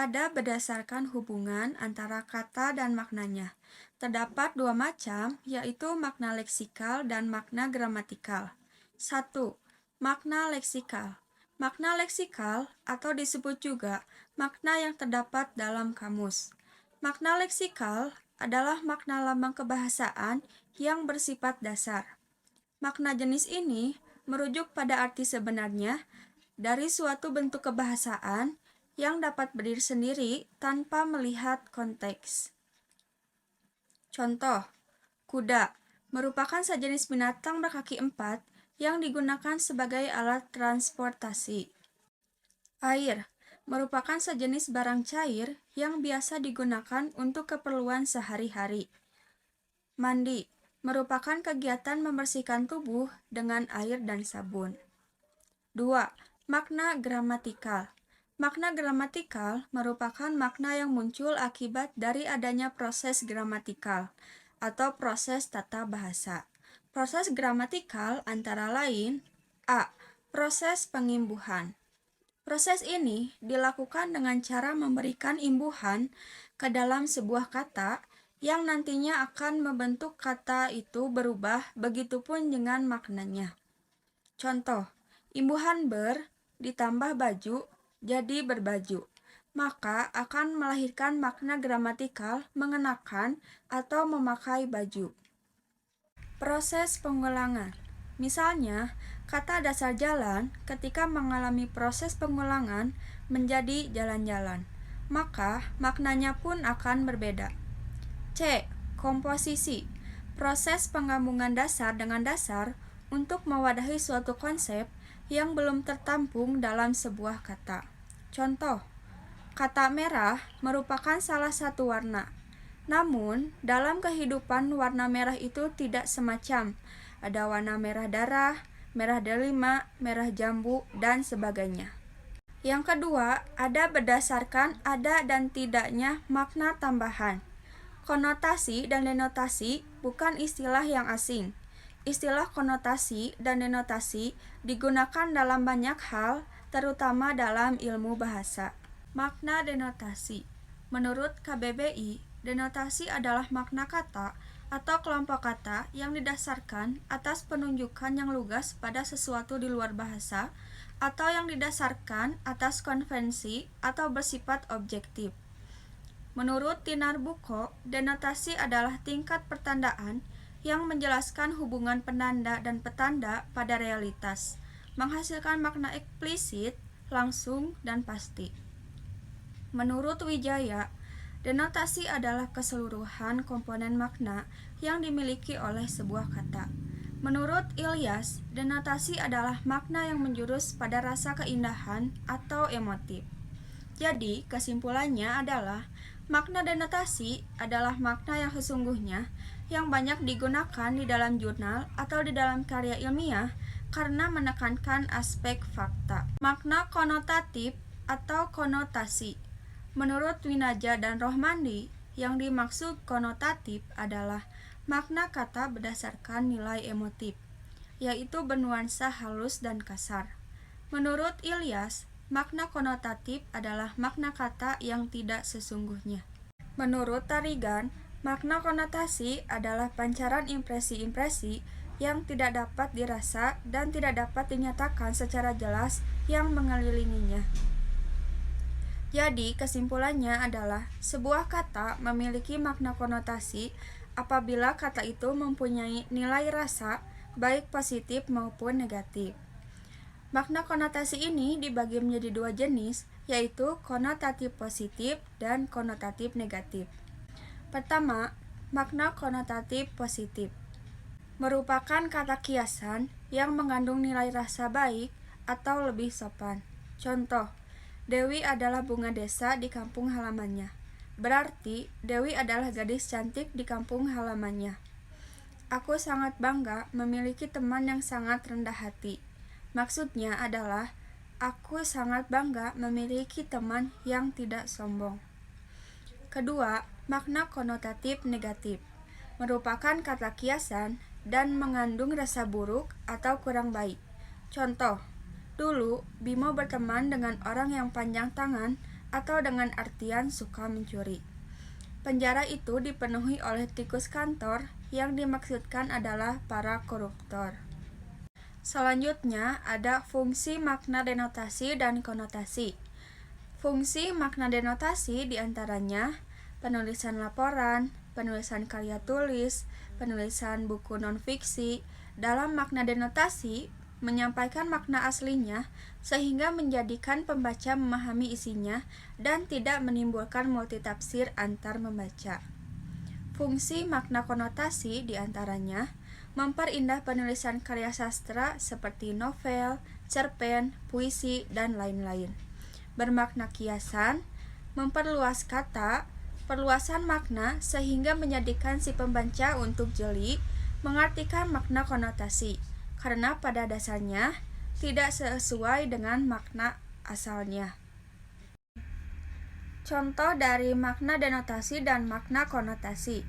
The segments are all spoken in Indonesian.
ada berdasarkan hubungan antara kata dan maknanya. Terdapat dua macam, yaitu makna leksikal dan makna gramatikal. 1. Makna leksikal. Makna leksikal atau disebut juga makna yang terdapat dalam kamus. Makna leksikal adalah makna lambang kebahasaan yang bersifat dasar. Makna jenis ini merujuk pada arti sebenarnya dari suatu bentuk kebahasaan yang dapat berdiri sendiri tanpa melihat konteks. Contoh, kuda merupakan sejenis binatang berkaki empat yang digunakan sebagai alat transportasi. Air merupakan sejenis barang cair yang biasa digunakan untuk keperluan sehari-hari. Mandi merupakan kegiatan membersihkan tubuh dengan air dan sabun. 2. Makna gramatikal. Makna gramatikal merupakan makna yang muncul akibat dari adanya proses gramatikal atau proses tata bahasa. Proses gramatikal antara lain: A. Proses pengimbuhan. Proses ini dilakukan dengan cara memberikan imbuhan ke dalam sebuah kata yang nantinya akan membentuk kata itu berubah, begitupun dengan maknanya. Contoh, imbuhan ber ditambah baju jadi berbaju, maka akan melahirkan makna gramatikal mengenakan atau memakai baju. Proses pengulangan. Misalnya, kata dasar jalan ketika mengalami proses pengulangan menjadi jalan-jalan, maka maknanya pun akan berbeda. C. Komposisi. Proses penggabungan dasar dengan dasar untuk mewadahi suatu konsep yang belum tertampung dalam sebuah kata. Contoh, kata merah merupakan salah satu warna. Namun, dalam kehidupan warna merah itu tidak semacam. Ada warna merah darah, merah delima, merah jambu, dan sebagainya. Yang kedua, ada berdasarkan ada dan tidaknya makna tambahan. Konotasi dan denotasi bukan istilah yang asing. Istilah konotasi dan denotasi digunakan dalam banyak hal, terutama dalam ilmu bahasa. Makna denotasi. Menurut KBBI, denotasi adalah makna kata atau kelompok kata yang didasarkan atas penunjukan yang lugas pada sesuatu di luar bahasa atau yang didasarkan atas konvensi atau bersifat objektif. Menurut Tinar Buko, denotasi adalah tingkat pertandaan yang menjelaskan hubungan penanda dan petanda pada realitas, menghasilkan makna eksplisit, langsung, dan pasti. Menurut Wijaya, denotasi adalah keseluruhan komponen makna yang dimiliki oleh sebuah kata. Menurut Ilyas, denotasi adalah makna yang menjurus pada rasa keindahan atau emotif. Jadi, kesimpulannya adalah makna denotasi adalah makna yang sesungguhnya yang banyak digunakan di dalam jurnal atau di dalam karya ilmiah karena menekankan aspek fakta. Makna konotatif atau konotasi. Menurut Winaja dan Rohmandi, yang dimaksud konotatif adalah makna kata berdasarkan nilai emotif, yaitu bernuansa halus dan kasar. Menurut Ilyas, makna konotatif adalah makna kata yang tidak sesungguhnya. Menurut Tarigan, makna konotasi adalah pancaran impresi-impresi yang tidak dapat dirasa dan tidak dapat dinyatakan secara jelas yang mengelilinginya. Jadi, kesimpulannya adalah sebuah kata memiliki makna konotasi apabila kata itu mempunyai nilai rasa, baik positif maupun negatif. Makna konotasi ini dibagi menjadi dua jenis, yaitu konotatif positif dan konotatif negatif. Pertama, makna konotatif positif merupakan kata kiasan yang mengandung nilai rasa baik atau lebih sopan. Contoh, Dewi adalah bunga desa di kampung halamannya. Berarti, Dewi adalah gadis cantik di kampung halamannya. Aku sangat bangga memiliki teman yang sangat rendah hati. Maksudnya adalah, aku sangat bangga memiliki teman yang tidak sombong. Kedua, makna konotatif negatif merupakan kata kiasan dan mengandung rasa buruk atau kurang baik. Contoh, dulu Bimo berteman dengan orang yang panjang tangan atau dengan artian suka mencuri. Penjara itu dipenuhi oleh tikus kantor yang dimaksudkan adalah para koruptor. Selanjutnya ada fungsi makna denotasi dan konotasi. Fungsi makna denotasi diantaranya penulisan laporan, penulisan karya tulis, penulisan buku non-fiksi. Dalam makna denotasi, menyampaikan makna aslinya sehingga menjadikan pembaca memahami isinya dan tidak menimbulkan multitafsir antar membaca. Fungsi makna konotasi diantaranya memperindah penulisan karya sastra seperti novel, cerpen, puisi, dan lain-lain. Bermakna kiasan, memperluas kata, perluasan makna sehingga menjadikan si pembaca untuk jeli mengartikan makna konotasi, karena pada dasarnya tidak sesuai dengan makna asalnya. Contoh dari makna denotasi dan makna konotasi.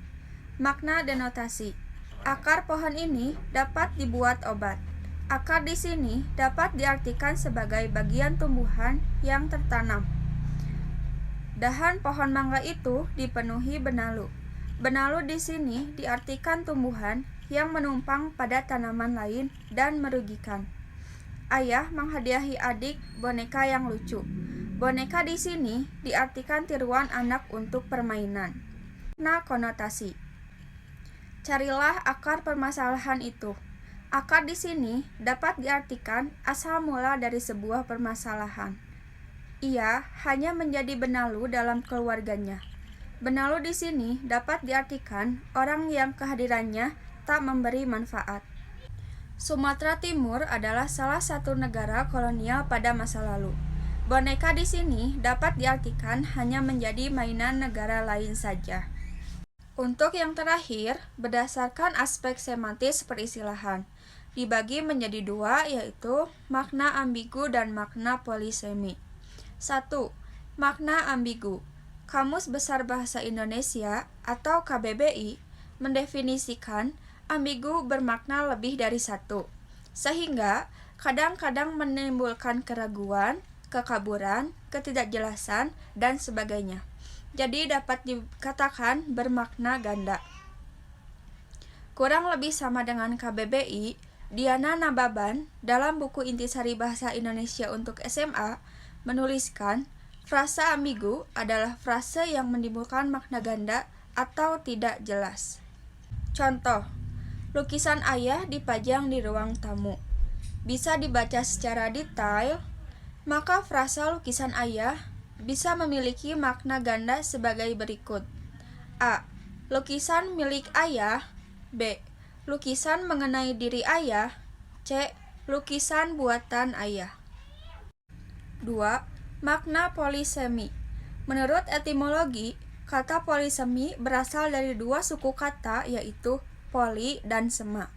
Makna denotasi. Akar pohon ini dapat dibuat obat. Akar di sini dapat diartikan sebagai bagian tumbuhan yang tertanam. Dahan pohon mangga itu dipenuhi benalu. Benalu di sini diartikan tumbuhan yang menumpang pada tanaman lain dan merugikan. Ayah menghadiahi adik boneka yang lucu. Boneka di sini diartikan tiruan anak untuk permainan. Nah, konotasi. Carilah akar permasalahan itu. Akar di sini dapat diartikan asal mula dari sebuah permasalahan. Ia hanya menjadi benalu dalam keluarganya. Benalu di sini dapat diartikan orang yang kehadirannya tak memberi manfaat. Sumatera Timur adalah salah satu negara kolonial pada masa lalu. Boneka di sini dapat diartikan hanya menjadi mainan negara lain saja. Untuk yang terakhir, berdasarkan aspek semantis peristilahan, dibagi menjadi dua, yaitu makna ambigu dan makna polisemi. 1. Makna ambigu. Kamus Besar Bahasa Indonesia atau KBBI mendefinisikan ambigu bermakna lebih dari satu, sehingga kadang-kadang menimbulkan keraguan, kekaburan, ketidakjelasan, dan sebagainya. Jadi dapat dikatakan bermakna ganda. Kurang lebih sama dengan KBBI, Diana Nababan dalam buku Intisari Bahasa Indonesia untuk SMA menuliskan frase ambigu adalah frase yang menimbulkan makna ganda atau tidak jelas. Contoh, lukisan ayah dipajang di ruang tamu. Bisa dibaca secara detail, maka frasa lukisan ayah bisa memiliki makna ganda sebagai berikut. A. Lukisan milik ayah. B. Lukisan mengenai diri ayah. C. Lukisan buatan ayah. 2. Makna polisemi. Menurut etimologi, kata polisemi berasal dari dua suku kata, yaitu poli dan sema.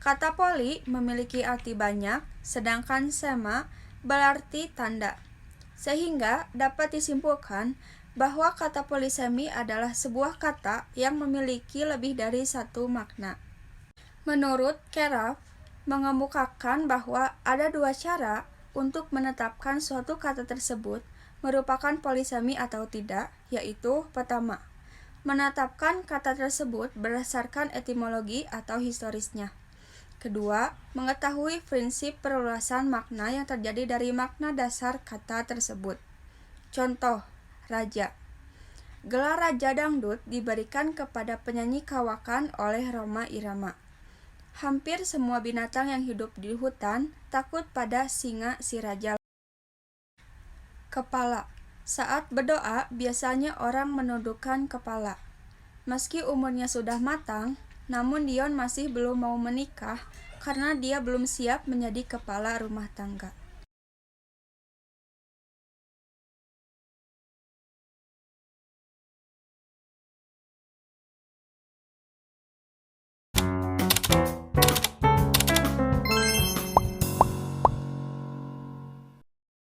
Kata poli memiliki arti banyak, sedangkan sema berarti tanda. Sehingga dapat disimpulkan bahwa kata polisemi adalah sebuah kata yang memiliki lebih dari satu makna. Menurut Keraf, mengemukakan bahwa ada dua cara untuk menetapkan suatu kata tersebut merupakan polisemi atau tidak, yaitu pertama, menetapkan kata tersebut berdasarkan etimologi atau historisnya. Kedua, mengetahui prinsip perluasan makna yang terjadi dari makna dasar kata tersebut. Contoh, raja. Gelar Raja Dangdut diberikan kepada penyanyi kawakan oleh Rhoma Irama. Hampir semua binatang yang hidup di hutan takut pada singa si raja. Kepala. Saat berdoa, biasanya orang menundukkan kepala. Meski umurnya sudah matang, namun Dion masih belum mau menikah karena dia belum siap menjadi kepala rumah tangga.